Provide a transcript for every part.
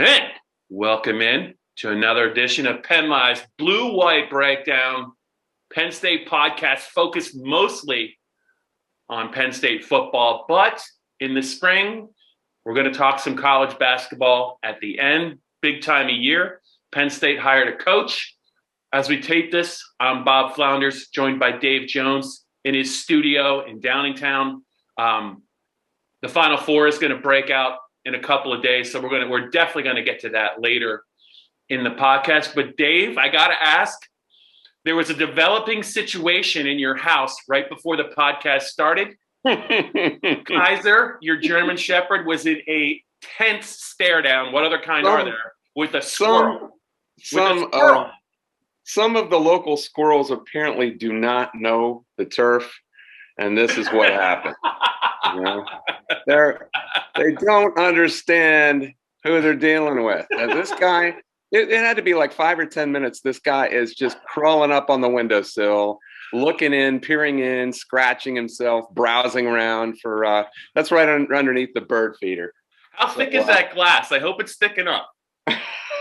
And welcome in to another edition of PennLive's Blue-White Breakdown, Penn State podcast focused mostly on Penn State football. But in the spring, we're going to talk some college basketball at the end, big time of year. Penn State hired a coach. As we tape this, I'm Bob Flounders, joined by Dave Jones in his studio in Downingtown. The Final Four is going to break out in a couple of days, so we're definitely going to get to that later in the podcast. But Dave, I got to ask, there was a developing situation in your house right before the podcast started. Kaiser, your German Shepherd, was in a tense stare down. What other kind are there? With a squirrel. Some of the local squirrels apparently do not know the turf, and this is what happened. You know? They don't understand who they're dealing with. This guy, it had to be like 5 or 10 minutes. This guy is just crawling up on the windowsill, looking in, peering in, scratching himself, browsing around for, that's right underneath the bird feeder. How thick is that glass? I hope it's thick enough.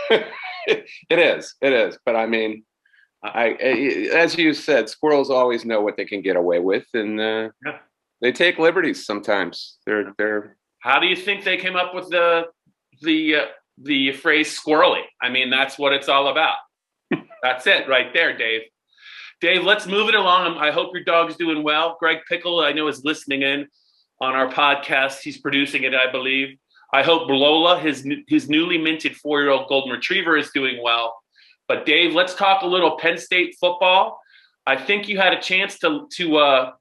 It is. But I mean, as you said, squirrels always know what they can get away with, and they take liberties sometimes. They're. How do you think they came up with the phrase "squirrely"? I mean, that's what it's all about. That's it, right there, Dave. Dave, let's move it along. I hope your dog's doing well. Greg Pickle, I know, is listening in on our podcast. He's producing it, I believe. I hope Lola, his newly minted 4-year-old golden retriever, is doing well. But Dave, let's talk a little Penn State football. I think you had a chance to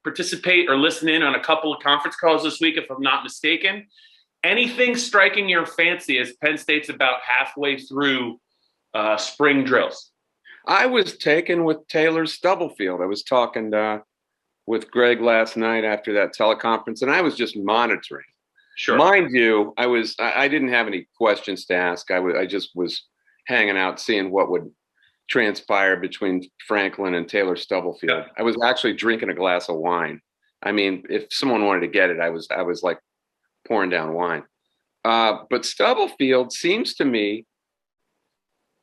participate or listen in on a couple of conference calls this week, if I'm not mistaken. Anything striking your fancy as Penn State's about halfway through spring drills? I was taken with Taylor Stubblefield. I was talking with Greg last night after that teleconference, and I was just monitoring. Sure. Mind you, I didn't have any questions to ask. I just was hanging out, seeing what would transpire between Franklin and Taylor Stubblefield. Yeah. I was actually drinking a glass of wine. I mean, if someone wanted to get it, I was like pouring down wine. But Stubblefield seems to me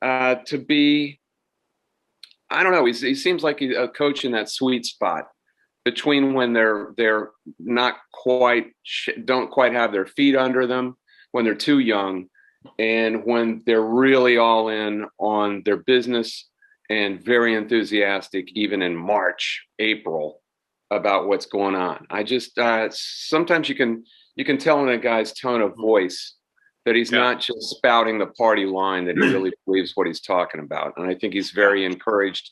to be, I don't know, he seems like a coach in that sweet spot between when they're not quite, don't quite have their feet under them, when they're too young, and when they're really all in on their business and very enthusiastic, even in March, April, about what's going on. I just sometimes you can tell in a guy's tone of voice that he's not just spouting the party line, that he really believes what he's talking about. And I think he's very encouraged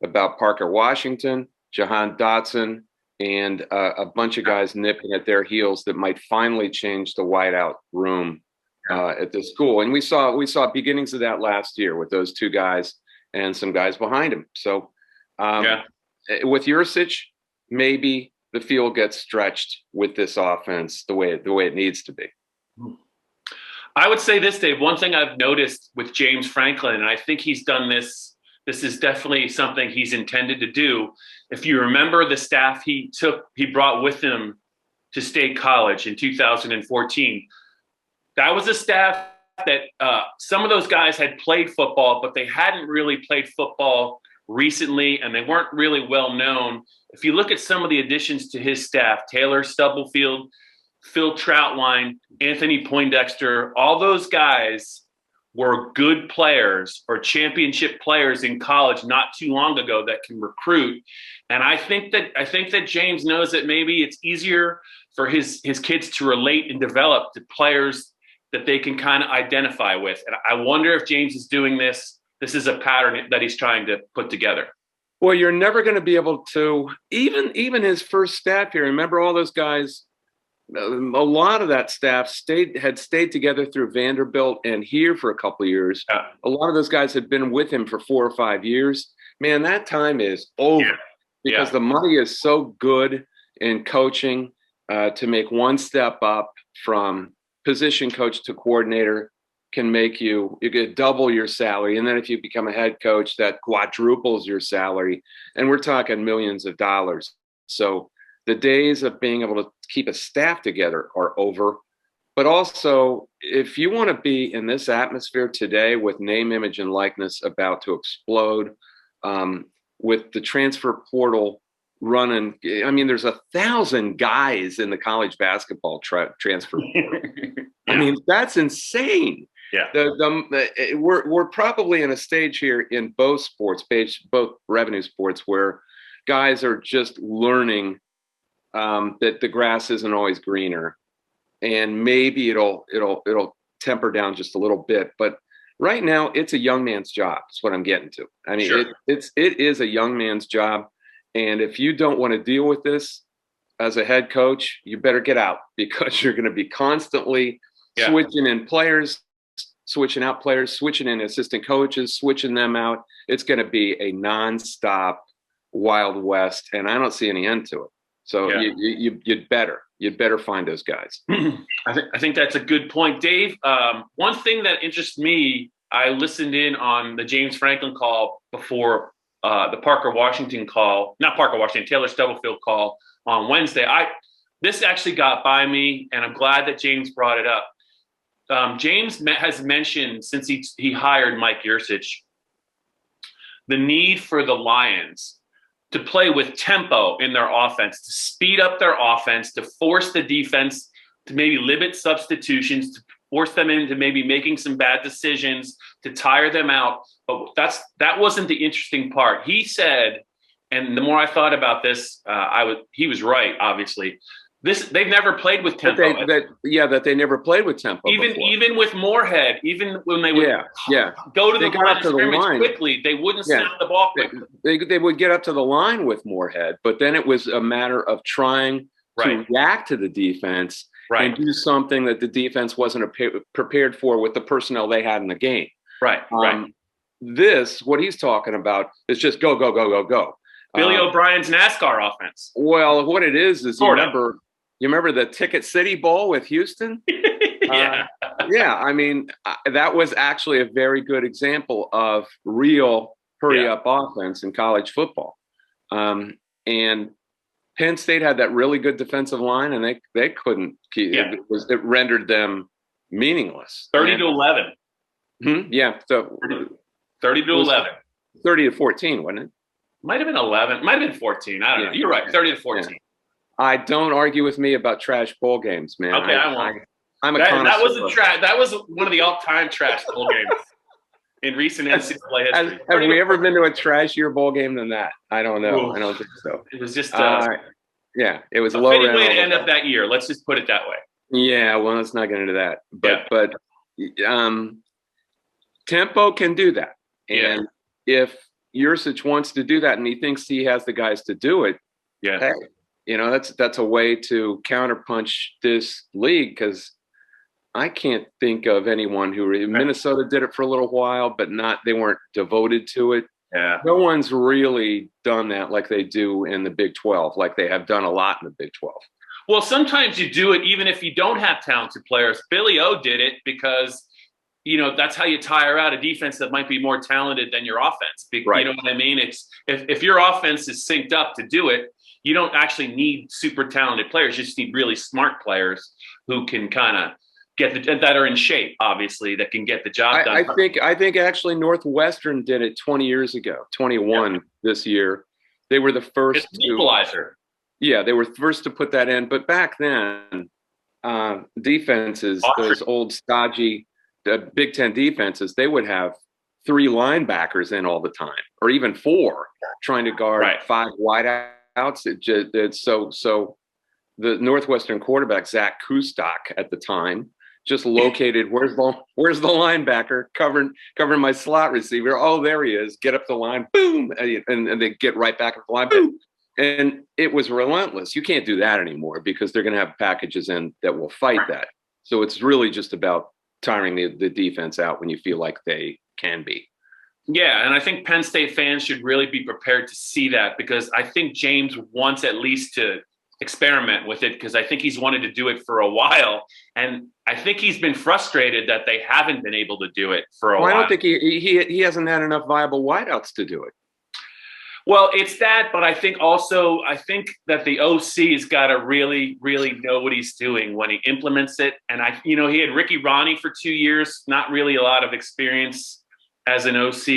about Parker Washington, Jahan Dotson, and a bunch of guys nipping at their heels that might finally change the whiteout room at the school. And we saw beginnings of that last year with those two guys and some guys behind him. So with Yurcich, maybe the field gets stretched with this offense the way it needs to be. I would say this, Dave, one thing I've noticed with James Franklin, and I think he's done this is definitely something he's intended to do. If you remember the staff he brought with him to State College in 2014, that was a staff that some of those guys had played football, but they hadn't really played football recently, and they weren't really well known. If you look at some of the additions to his staff, Taylor Stubblefield, Phil Troutline, Anthony Poindexter, all those guys were good players or championship players in college not too long ago that can recruit. And I think that James knows that maybe it's easier for his kids to relate and develop to players that they can kind of identify with. And I wonder if James is doing this. This is a pattern that he's trying to put together. Well, you're never going to be able to, even his first staff here. Remember all those guys, a lot of that staff had stayed together through Vanderbilt and here for a couple of years. Yeah. A lot of those guys had been with him for 4 or 5 years. Man, that time is over because the money is so good in coaching to make one step up from position coach to coordinator can make you get double your salary. And then if you become a head coach, that quadruples your salary. And we're talking millions of dollars. So the days of being able to keep a staff together are over. But also, if you want to be in this atmosphere today with name, image, and likeness about to explode, with the transfer portal running, I mean, there's 1,000 guys in the college basketball transfer portal. Yeah. I mean, that's insane. Yeah, we're probably in a stage here in both sports, both revenue sports, where guys are just learning that the grass isn't always greener, and maybe it'll temper down just a little bit. But right now, it's a young man's job. That's what I'm getting to. I mean, sure. it is a young man's job, and if you don't want to deal with this as a head coach, you better get out, because you're going to be constantly switching in players, switching out players, switching in assistant coaches, switching them out. It's going to be a nonstop Wild West, and I don't see any end to it. So you'd better find those guys. I think that's a good point, Dave. One thing that interests me, I listened in on the James Franklin call before the Taylor Stubblefield call on Wednesday. This actually got by me, and I'm glad that James brought it up. James has mentioned, since he hired Mike Yurcich, the need for the Lions to play with tempo in their offense, to speed up their offense, to force the defense to maybe limit substitutions, to force them into maybe making some bad decisions, to tire them out. But that wasn't the interesting part. He said, and the more I thought about this, he was right, obviously. They've never played with tempo. That they never played with tempo. Even with Moorhead, even when they would go to the line of scrimmage quickly, they wouldn't snap the ball quickly. They would get up to the line with Moorhead, but then it was a matter of trying to react to the defense and do something that the defense wasn't prepared for with the personnel they had in the game. Right. What he's talking about is just go, go, go, go, go. Billy O'Brien's NASCAR offense. Well, what it is you remember the Ticket City Bowl with Houston? I mean, that was actually a very good example of real hurry-up offense in college football. And Penn State had that really good defensive line, and they couldn't keep it rendered them meaningless. 30-11. So 30-11. 30-14, wasn't it? Might have been 11. Might have been 14. I don't know. You're right. 30-14. Yeah. I don't argue with me about trash bowl games, man. Okay, I won't. I'm a that was a trash. That was one of the all-time trash bowl games in recent NCAA history. Have we ever been to a trashier bowl game than that? I don't know. I don't think so. It was just it was a low fitting way to end up that year. Let's just put it that way. Yeah, well, let's not get into that. But tempo can do that, and if Yurcich wants to do that and he thinks he has the guys to do it, hey, that's a way to counterpunch this league, because I can't think of anyone Minnesota did it for a little while, but they weren't devoted to it. Yeah. No one's really done that like they do in the Big 12, like they have done a lot in the Big 12. Well, sometimes you do it even if you don't have talented players. Billy O did it because that's how you tire out a defense that might be more talented than your offense. Right. You know what I mean? It's if your offense is synced up to do it, you don't actually need super talented players. You just need really smart players who can kind of that are in shape, obviously, that can get the job done. I think actually Northwestern did it 20 years ago, 21 this year. They were the first. It's an equalizer. Yeah, they were first to put that in. But back then, defenses, those old stodgy the Big Ten defenses, they would have 3 linebackers in all the time, or even 4, trying to guard 5 wideouts. So the Northwestern quarterback, Zach Kustok at the time, just located where's the linebacker covering my slot receiver. Oh, there he is. Get up the line, boom, and they get right back up the line, boom. And it was relentless. You can't do that anymore because they're going to have packages in that will fight that. So it's really just about tiring the defense out when you feel like they can be. Yeah, and I think Penn State fans should really be prepared to see that, because I think James wants at least to experiment with it, because I think he's wanted to do it for a while. And I think he's been frustrated that they haven't been able to do it for a while. I don't think he hasn't had enough viable wideouts to do it. Well, it's that, but I think that the OC's got to really, really know what he's doing when he implements it. And he had Ricky Ronnie for 2 years, not really a lot of experience as an OC.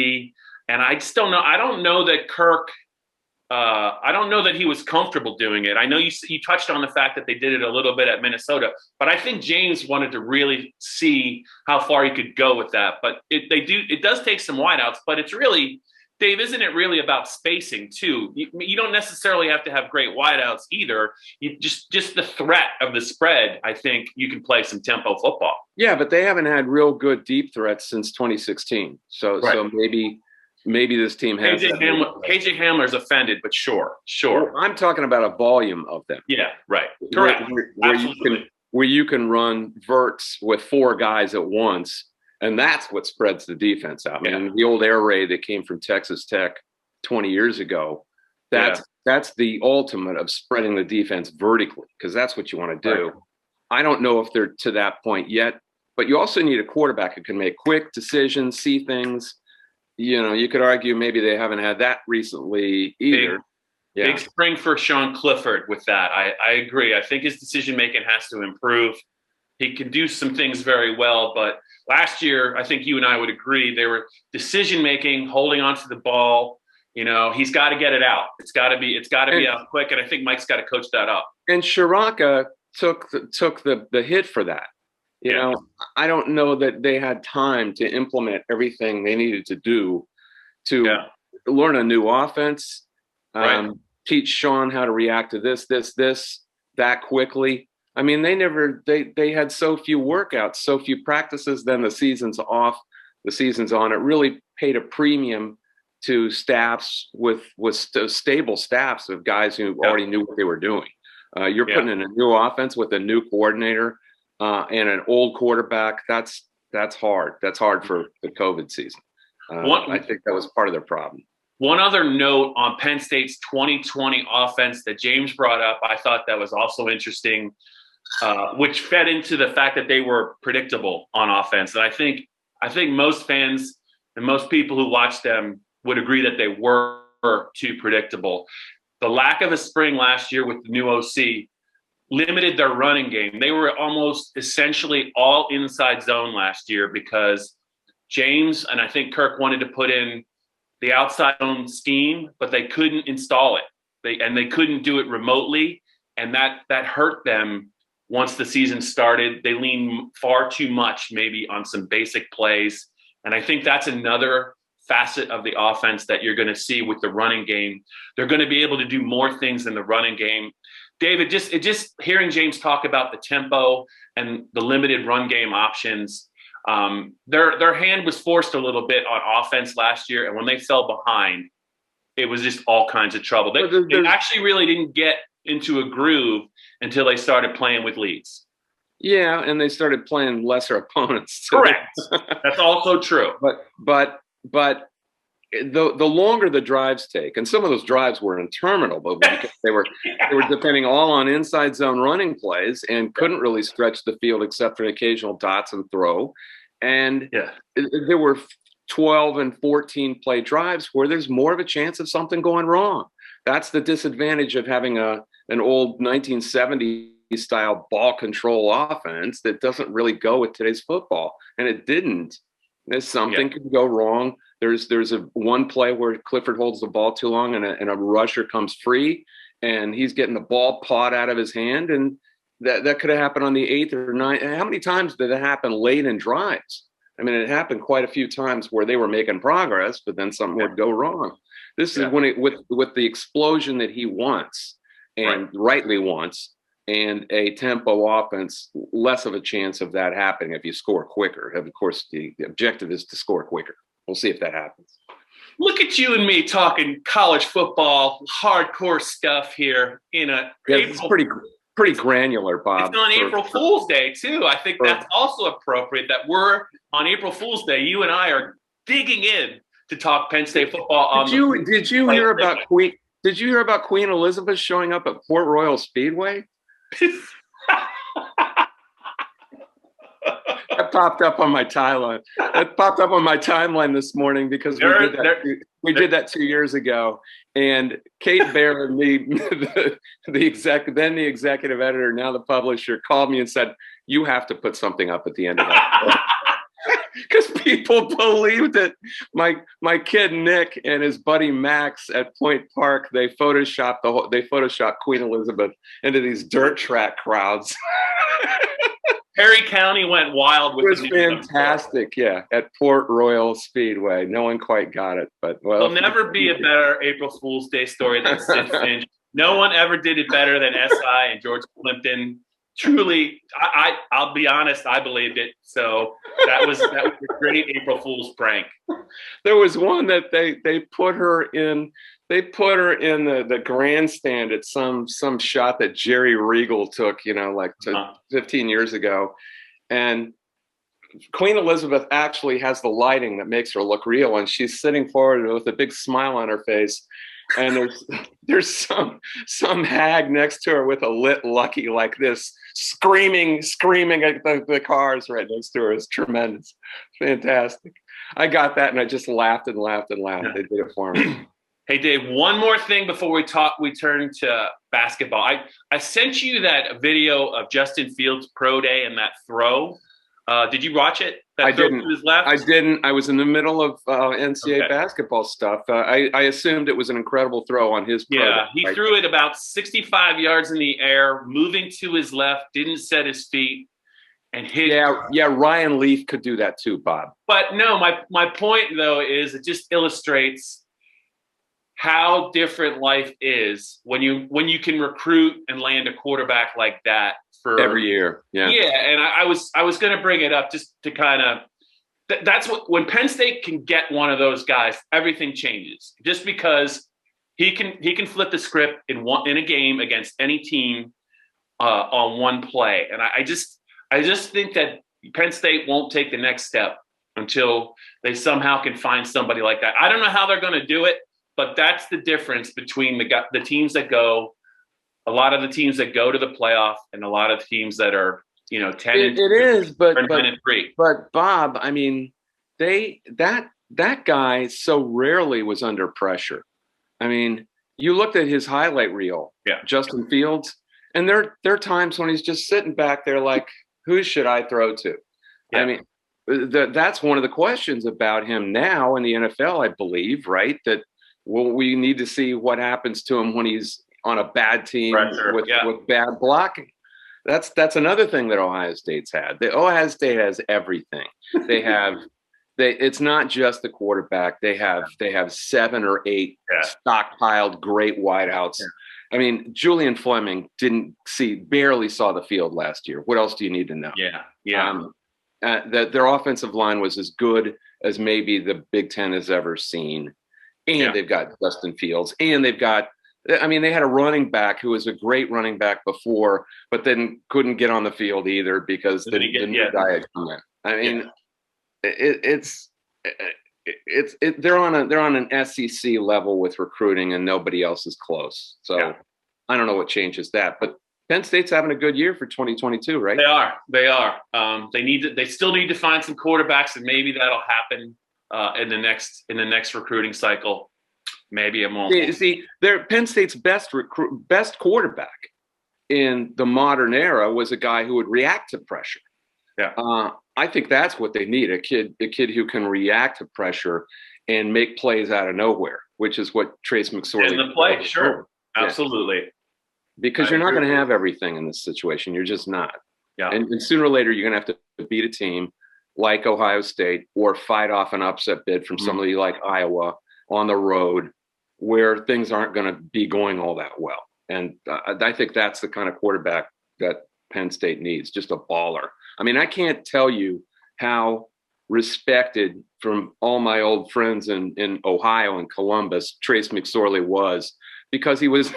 And I just don't know. I don't know that Kirk. I don't know that he was comfortable doing it. I know you touched on the fact that they did it a little bit at Minnesota, but I think James wanted to really see how far he could go with that. But it does take some wideouts, but it's really, Dave, isn't it really about spacing too? You don't necessarily have to have great wideouts either. You just the threat of the spread. I think you can play some tempo football. Yeah, but they haven't had real good deep threats since 2016. So maybe this team has. KJ Hamler's offended, but sure. Well, I'm talking about a volume of them. Yeah, right. Correct. Where you can run verts with 4 guys at once. And that's what spreads the defense out. I mean, the old air raid that came from Texas Tech 20 years ago, that's the ultimate of spreading the defense vertically, because that's what you want to do. Right. I don't know if they're to that point yet, but you also need a quarterback who can make quick decisions, see things. You could argue maybe they haven't had that recently either. Big spring for Sean Clifford with that. I agree. I think his decision-making has to improve. He can do some things very well, but last year, I think you and I would agree, they were decision-making, holding onto the ball. He's got to get it out. It's got to be out quick, and I think Mike's got to coach that up. And Shiraka took the hit for that. I don't know that they had time to implement everything they needed to do to learn a new offense, teach Sean how to react to this, that quickly. I mean, they had so few workouts, so few practices, then the season's off, the season's on. It really paid a premium to staffs with stable staffs of guys who already knew what they were doing. You're putting in a new offense with a new coordinator and an old quarterback. That's hard. That's hard for the COVID season. I think that was part of their problem. One other note on Penn State's 2020 offense that James brought up, I thought that was also interesting, which fed into the fact that they were predictable on offense. And I think most fans and most people who watch them would agree that they were too predictable. The lack of a spring last year with the new OC limited their running game. They were almost essentially all inside zone last year because James and I think Kirk wanted to put in the outside zone scheme, but they couldn't install it. They couldn't do it remotely, and that hurt them once the season started. They leaned far too much maybe on some basic plays, and I think that's another facet of the offense that you're going to see with the running game. They're going to be able to do more things in the running game. David, just hearing James talk about the tempo and the limited run game options, their hand was forced a little bit on offense last year, and when they fell behind, it was just all kinds of trouble. They actually really didn't get into a groove until they started playing with leads. Yeah, and they started playing lesser opponents too. Correct. That's also true. But the longer the drives take, and some of those drives were interminable because they were depending all on inside zone running plays and couldn't really stretch the field except for occasional dots and throw. And there were 12 and 14 play drives where there's more of a chance of something going wrong. That's the disadvantage of having an old 1970s style ball control offense that doesn't really go with today's football. And it didn't. There's something could go wrong. There's a one play where Clifford holds the ball too long and a rusher comes free and he's getting the ball pawed out of his hand. And that could have happened on the 8th or 9th. How many times did it happen late in drives? I mean, it happened quite a few times where they were making progress, but then something would go wrong. This is when with the explosion that he wants and rightly wants, and a tempo offense, less of a chance of that happening if you score quicker. Of course, the objective is to score quicker. We'll see if that happens. Look at you and me talking college football, hardcore stuff here in a it's pretty granular, Bob. It's on April Fool's Day too. I think that's also appropriate that we're on April Fool's Day. You and I are digging in to talk Penn State football. Did you hear about Queen? Did you hear about Queen Elizabeth showing up at Port Royal Speedway? That popped up on my timeline. That popped up on my timeline this morning because we did that 2 years ago. And Kate Bear and me, the executive editor, now the publisher, called me and said, "You have to put something up at the end of that." Because people believed it. My kid Nick and his buddy Max at Point Park, they photoshopped Queen Elizabeth into these dirt track crowds. Perry County went wild with it. Was fantastic, yeah. At Port Royal Speedway, no one quite got it, but well, there'll never be a better April Fool's Day story than Sid Finch. No one ever did it better than SI and George Plimpton. Truly, I'll be honest, I believed it. So that was a great April Fool's prank. There was one that they put her in. They put her in the grandstand at some shot that Jerry Regal took, 15 years ago. And Queen Elizabeth actually has the lighting that makes her look real. And she's sitting forward with a big smile on her face. And there's some hag next to her with a lit Lucky like this, screaming at the cars right next to her. It's tremendous. Fantastic. I got that and I just laughed and laughed and laughed. They did it for me. Hey, Dave, one more thing before we turn to basketball. I sent you that video of Justin Fields' pro day and that throw. Did you watch it? I didn't. I didn't. I was in the middle of NCAA basketball stuff. I assumed it was an incredible throw on his pro day. He threw it about 65 yards in the air, moving to his left, didn't set his feet, and hit. Yeah, Ryan Leaf could do that too, Bob. But no, my point, though, is it just illustrates how different life is when you can recruit and land a quarterback like that for every year. Yeah. And I was going to bring it up just to kind of that's when Penn State can get one of those guys, everything changes. Just because he can flip the script in a game against any team on one play. And I just think that Penn State won't take the next step until they somehow can find somebody like that. I don't know how they're going to do it. But that's the difference between the teams that go, a lot of the teams that go to the playoff, and a lot of teams that are, 10 it is, but 3. But Bob, I mean, that guy so rarely was under pressure. I mean, you looked at his highlight reel, Justin Fields, and there are times when he's just sitting back there like, who should I throw to? Yeah. I mean, that's one of the questions about him now in the NFL, I believe, right? That we need to see what happens to him when he's on a bad team with bad blocking. That's another thing that Ohio State's had. Ohio State has everything. It's not just the quarterback. They have 7 or 8 stockpiled great wideouts. I mean, Julian Fleming barely saw the field last year. What else do you need to know? Their offensive line was as good as maybe the Big Ten has ever seen. And they've got Justin Fields, and they had a running back who was a great running back before, but then couldn't get on the field either because the new guy had come in. I mean, they're on an SEC level with recruiting, and nobody else is close. So I don't know what changes that, but Penn State's having a good year for 2022, right? They are. They still need to find some quarterbacks, and maybe that'll happen in the next recruiting cycle. Maybe it won't. See, they're Penn State's best quarterback in the modern era was a guy who would react to pressure. I think that's what they need, a kid who can react to pressure and make plays out of nowhere, which is what Trace McSorley in the play. Sure. Absolutely. Because you're not going to have everything in this situation. You're just not. Yeah. And sooner or later, you're going to have to beat a team like Ohio State or fight off an upset bid from somebody like Iowa on the road where things aren't going to be going all that well. And I think that's the kind of quarterback that Penn State needs, just a baller. I mean, I can't tell you how respected from all my old friends in Ohio and Columbus Trace McSorley was, because he was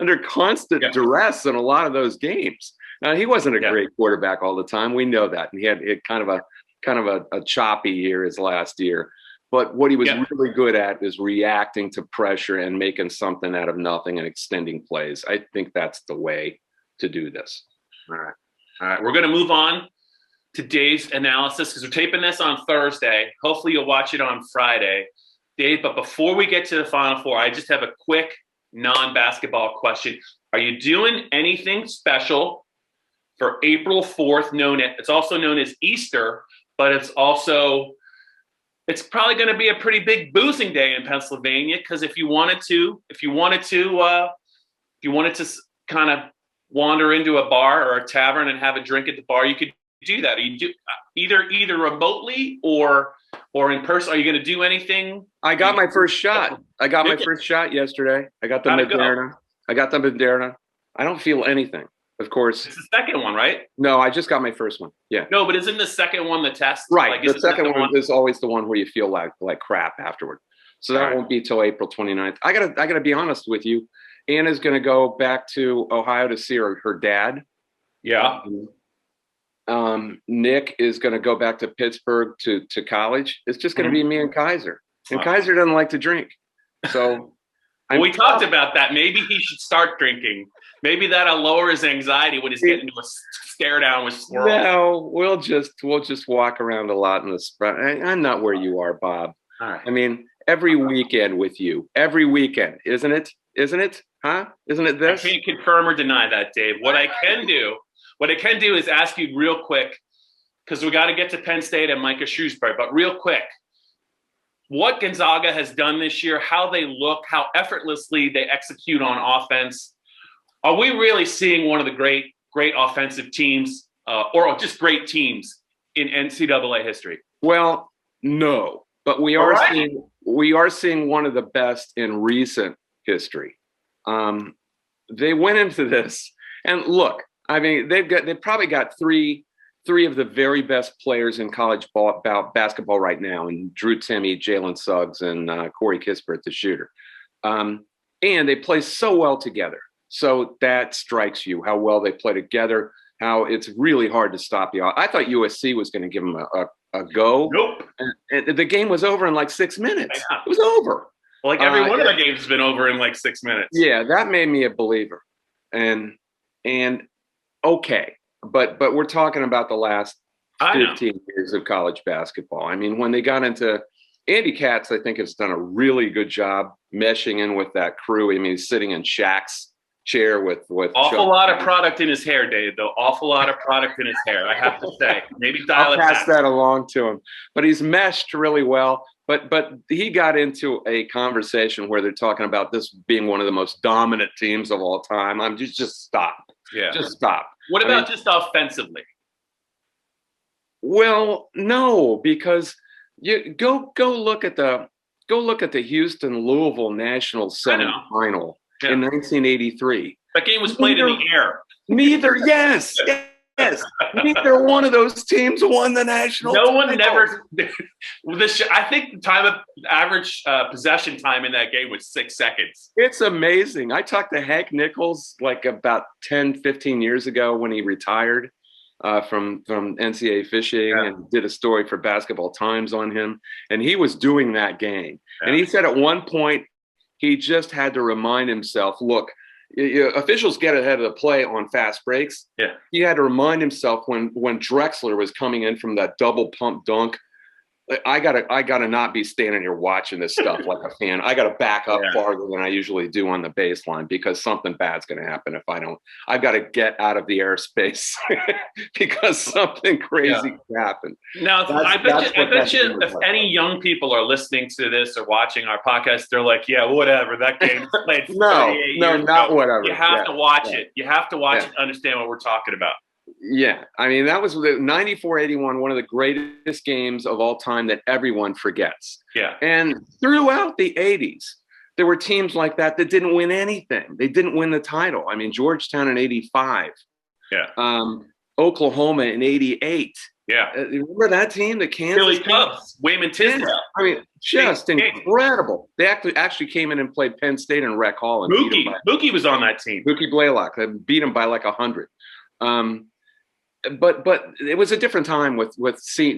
under constant duress in a lot of those games. Now, he wasn't a great quarterback all the time. We know that. And he had kind of a choppy year his last year. But what he was really good at is reacting to pressure and making something out of nothing and extending plays. I think that's the way to do this. All right. We're going to move on Dave's analysis, because we're taping this on Thursday. Hopefully you'll watch it on Friday, Dave. But before we get to the Final Four, I just have a quick non-basketball question. Are you doing anything special for April 4th? It's also known as Easter, but it's probably going to be a pretty big boozing day in Pennsylvania, because if you wanted to kind of wander into a bar or a tavern and have a drink at the bar, you could do that. You do either remotely or in person. Are you going to do anything? I got my first shot. I got my first shot yesterday. I got the Moderna. I don't feel anything. Of course. It's the second one, right? No, I just got my first one. Yeah. No, but isn't the second one the test? Right. Like, the second one is always the one where you feel like crap afterward. So that won't be till April 29th. I gotta be honest with you. Anna's going to go back to Ohio to see her dad. Yeah. Nick is going to go back to Pittsburgh to college. It's just going to be me and Kaiser. And Kaiser doesn't like to drink. So we talked about that. Maybe he should start drinking. Maybe that'll lower his anxiety when he's getting into a stare down with squirrels. No, we'll just walk around a lot in the spot. I'm not where you are, Bob. All right. I mean, every weekend with you. Every weekend, isn't it? Isn't it? Huh? Isn't it this? I can't confirm or deny that, Dave. What I can do is ask you real quick, because we got to get to Penn State and Micah Shrewsberry, but real quick, what Gonzaga has done this year, how they look, how effortlessly they execute on offense. Are we really seeing one of the great offensive teams or just great teams in NCAA history? Well, no, but we are seeing one of the best in recent history. They went into this, and look, I mean, they've probably got three of the very best players in college basketball right now, and Drew Timme, Jalen Suggs, and Corey Kispert, the shooter. And they play so well together. So that strikes you, how well they play together, how it's really hard to stop you. I thought USC was going to give them a go. Nope. And the game was over in like 6 minutes. Yeah. It was over. Well, like every one of the games has been over in like 6 minutes. Yeah, that made me a believer. And okay, but we're talking about the last 15 years of college basketball. I mean, when they got into Andy Katz, I think has done a really good job meshing in with that crew. I mean, he's sitting in Shaq's chair with awful lot of product in his hair, Dave, though. Awful lot of product in his hair, I have to say. Maybe I'll pass that along to him. But he's meshed really well. But he got into a conversation where they're talking about this being one of the most dominant teams of all time. I'm just stop. Yeah. Just stop. What about just offensively? Well, no, because you go look at the Houston Louisville National semifinal in 1983. That game was played in the air. Yes. Neither one of those teams won the national. No one never. I think the time of average possession time in that game was 6 seconds. It's amazing. I talked to Hank Nichols like about 10, 15 years ago when he retired from NCAA fishing and did a story for Basketball Times on him. And he was doing that game. Yeah. And he said at one point he just had to remind himself, look, officials get ahead of the play on fast breaks. Yeah, he had to remind himself when Drexler was coming in from that double pump dunk. I gotta not be standing here watching this stuff like a fan. I gotta back up farther than I usually do on the baseline because something bad's gonna happen if I don't. I've got to get out of the airspace because something crazy can happen. Now, I bet you if any young people are listening to this or watching our podcast, they're like, "Yeah, whatever. That game played 38 years not ago." whatever. You have to watch it. You have to watch it to understand what we're talking about. Yeah, I mean, that was the 94-81, one of the greatest games of all time that everyone forgets. Yeah. And throughout the 80s, there were teams like that didn't win anything. They didn't win the title. I mean, Georgetown in 85. Yeah. Oklahoma in 88. Yeah. Remember that team, the Kansas Philly Cubs, Wayman Tisdale. Yeah. I mean, just incredible. They actually came in and played Penn State and Rec Hall. And Mookie was on that team. Mookie Blaylock. They beat him by like 100. But it was a different time with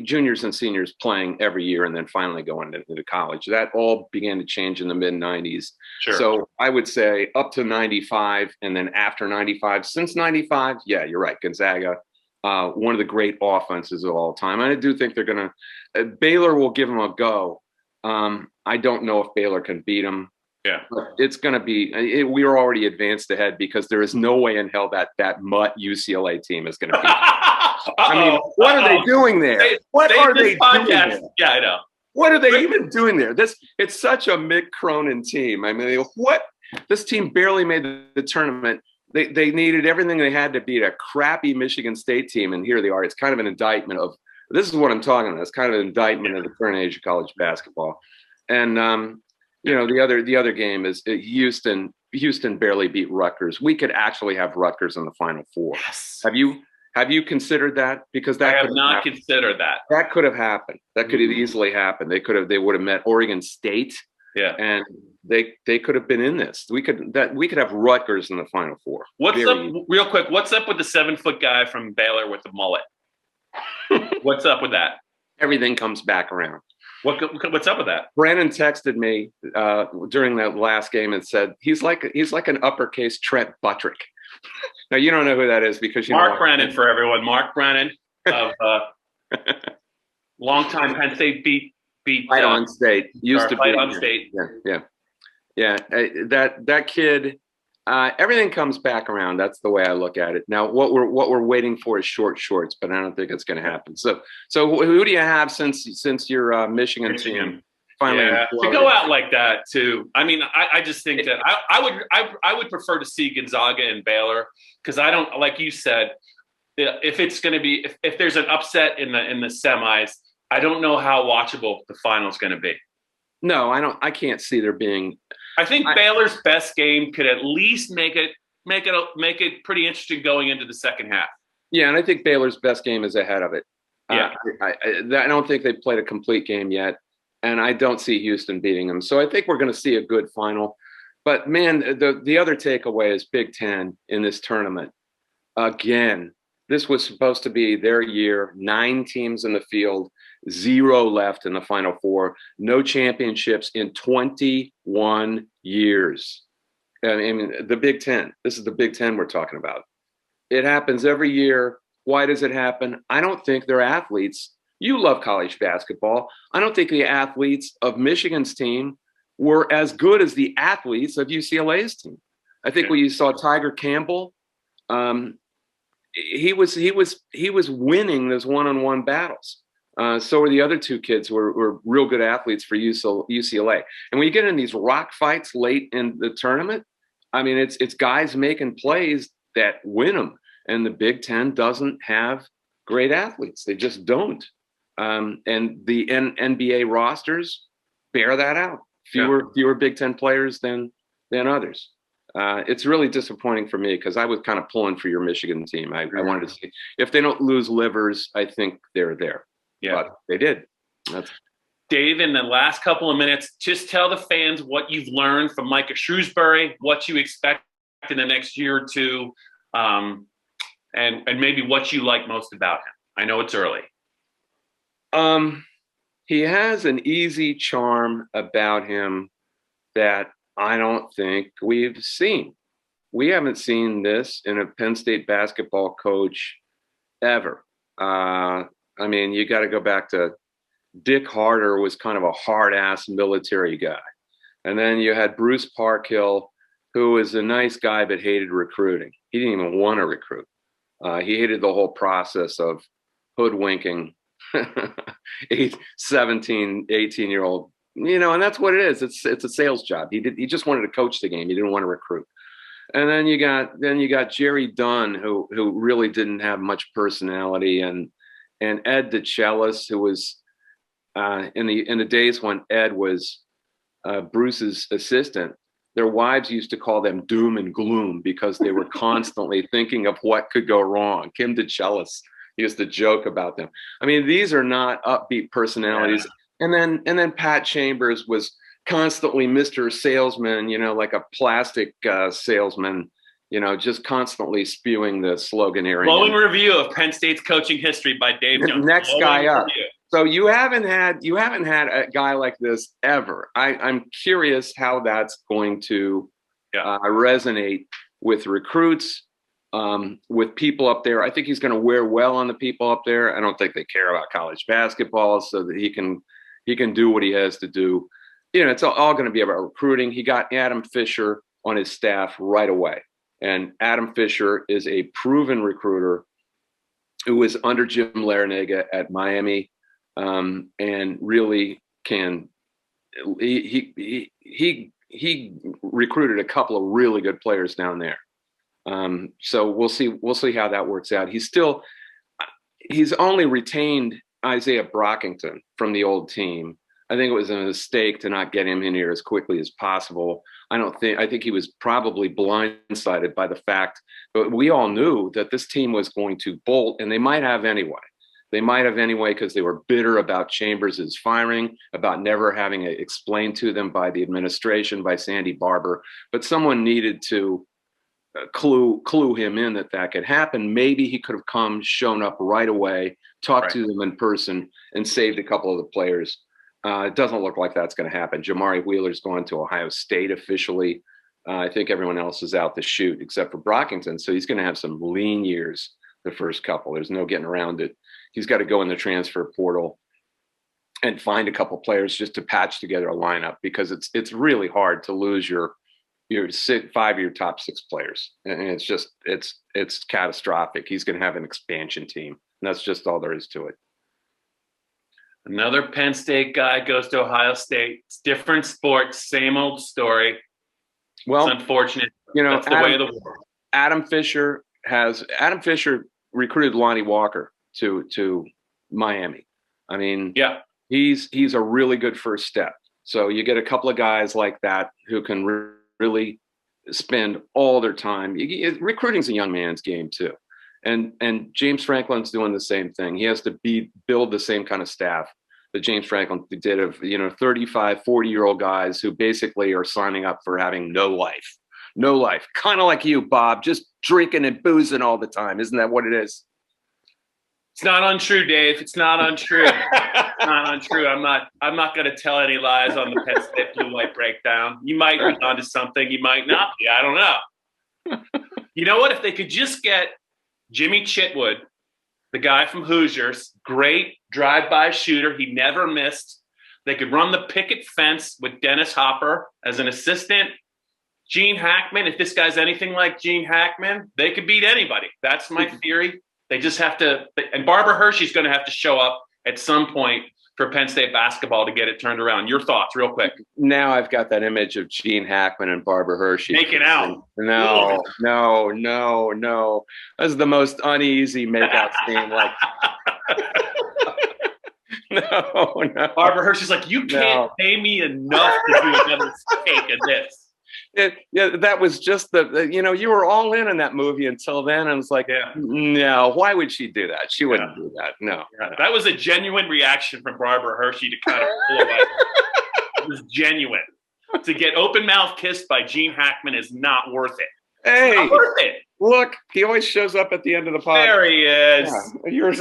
juniors and seniors playing every year and then finally going into college. That all began to change in the mid-90s. Sure. So I would say up to 95 and then after 95, since 95, yeah, you're right. Gonzaga one of the great offenses of all time. I do think they're going to Baylor will give them a go. I don't know if Baylor can beat them. Yeah, but it's going to be. We are already advanced ahead because there is no way in hell that mutt UCLA team is going to beat them. I mean, what are they doing there? What are they doing there? Yeah, I know. What are they even doing there? It's such a Mick Cronin team. I mean, what? This team barely made the tournament. They needed everything they had to beat a crappy Michigan State team, and here they are. It's kind of an indictment of this is what I'm talking about. It's kind of an indictment of the current age of college basketball. And the other game is Houston. Houston barely beat Rutgers. We could actually have Rutgers in the Final Four. Yes. Have you considered that? Because I have not considered that. That could have happened. That could have easily happened. They would have met Oregon State. Yeah. And they could have been in this. We could have Rutgers in the Final Four. Real quick, what's up with the 7-foot guy from Baylor with the mullet? What's up with that? Everything comes back around. What's up with that? Brandon texted me during that last game and said he's like an uppercase Trent Buttrick. Now you don't know who that is because Mark Brennan for everyone. Mark Brennan of longtime Penn State beat Fight on State. Used to Fight be on State. Yeah. That kid. Everything comes back around. That's the way I look at it. Now, what we're waiting for is short shorts, but I don't think it's going to happen. So who do you have since your Michigan team finally to go out like that too? I mean, I just think that I would prefer to see Gonzaga and Baylor because I don't, like you said, if it's going to be if there's an upset in the semis, I don't know how watchable the final's going to be. No, I don't. I can't see there being. I think Baylor's best game could at least make it pretty interesting going into the second half. Yeah, and I think Baylor's best game is ahead of it. Yeah, I don't think they've played a complete game yet, and I don't see Houston beating them. So I think we're going to see a good final. But man, the other takeaway is Big Ten in this tournament. Again, this was supposed to be their year. 9 teams in the field. 0 left in the Final Four. No championships in 21 years. I mean, the Big Ten. This is the Big Ten we're talking about. It happens every year. Why does it happen? I don't think their athletes. You love college basketball. I don't think the athletes of Michigan's team were as good as the athletes of UCLA's team. I think when you saw Tiger Campbell, he was winning those one-on-one battles. So were the other 2 kids who were real good athletes for UCLA. And when you get in these rock fights late in the tournament, I mean, it's guys making plays that win them. And the Big Ten doesn't have great athletes. They just don't. And the NBA rosters bear that out. Fewer Big Ten players than others. It's really disappointing for me because I was kind of pulling for your Michigan team. I wanted to see if they don't lose livers, I think they're there. Yeah, but they did. Dave, in the last couple of minutes, just tell the fans what you've learned from Micah Shrewsberry, what you expect in the next year or two, and maybe what you like most about him. I know it's early. He has an easy charm about him that I don't think we've seen. We haven't seen this in a Penn State basketball coach ever. I mean, you got to go back to Dick Harder was kind of a hard-ass military guy. And then you had Bruce Parkhill, who was a nice guy but hated recruiting. He didn't even want to recruit. He hated the whole process of hoodwinking 17, 18-year-old, and that's what it is. It's a sales job. He just wanted to coach the game. He didn't want to recruit. And then you got Jerry Dunn, who really didn't have much personality, and Ed DeChellis, who was in the days when Ed was Bruce's assistant. Their wives used to call them doom and gloom because they were constantly thinking of what could go wrong. Kim DeChellis used to joke about them. I mean, these are not upbeat personalities. Yeah. And then Pat Chambers was constantly Mr. Salesman, like a plastic salesman. Just constantly spewing the sloganeering. Glowing review of Penn State's coaching history by Dave Jones. Next guy up. So you haven't had a guy like this ever. I'm curious how that's going to resonate with recruits with people up there. I think he's going to wear well on the people up there. I don't think they care about college basketball, so that he can do what he has to do. It's all going to be about recruiting. He got Adam Fisher on his staff right away, and Adam Fisher is a proven recruiter who was under Jim Larrañaga at Miami, and really can. He recruited a couple of really good players down there. So we'll see how that works out. He's only retained Isaiah Brockington from the old team. I think it was a mistake to not get him in here as quickly as possible. I think he was probably blindsided by the fact, but we all knew that this team was going to bolt, and they might have anyway. They might have anyway because they were bitter about Chambers' firing, about never having it explained to them by the administration, by Sandy Barber. But someone needed to clue him in that could happen. Maybe he could have shown up right away, talked to them in person, and saved a couple of the players. It doesn't look like that's going to happen. Jamari Wheeler's going to Ohio State officially. I think everyone else is out to shoot except for Brockington. So he's going to have some lean years the first couple. There's no getting around it. He's got to go in the transfer portal and find a couple players just to patch together a lineup, because it's really hard to lose your 5 of your top 6 players. And it's catastrophic. He's going to have an expansion team. And that's just all there is to it. Another Penn State guy goes to Ohio State. It's different sports, same old story. Well, it's unfortunate. That's the way of the world. Adam Fisher recruited Lonnie Walker to Miami. I mean, yeah, he's a really good first step. So you get a couple of guys like that who can really spend all their time. Recruiting's a young man's game too. And James Franklin's doing the same thing. He has to build the same kind of staff that James Franklin did of 35, 40-year-old guys who basically are signing up for having no life. Kind of like you, Bob, just drinking and boozing all the time. Isn't that what it is? It's not untrue, Dave. It's not untrue. It's not untrue. I'm not going to tell any lies on the Penn State blue-white breakdown. You might be onto something. You might not be. I don't know. You know what? If they could just get Jimmy Chitwood, the guy from Hoosiers, great drive-by shooter. He never missed. They could run the picket fence with Dennis Hopper as an assistant. Gene Hackman, if this guy's anything like Gene Hackman, they could beat anybody. That's my theory. They just have to – and Barbara Hershey's going to have to show up at some point for Penn State basketball to get it turned around. Your thoughts real quick. Now I've got that image of Gene Hackman and Barbara Hershey. Make it out. No. That's the most uneasy makeout scene. Like, no. Barbara Hershey's like, you can't pay me enough to do another take of this. That was just you were all in that movie until then. I was like, no, why would she do that? She wouldn't do that. No. That was a genuine reaction from Barbara Hershey to kind of pull away. It was genuine. To get open mouth kissed by Gene Hackman is not worth it. Hey, not worth it. Look, he always shows up at the end of the podcast. There he is. Yeah, you're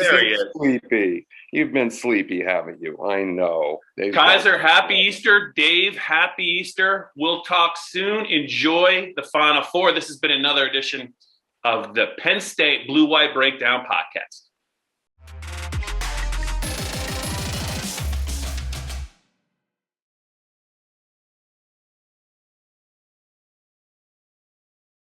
sleepy. You've been sleepy, haven't you? I know. Kaiser, happy Easter. Dave, happy Easter. We'll talk soon. Enjoy the Final Four. This has been another edition of the Penn State Blue-White Breakdown Podcast.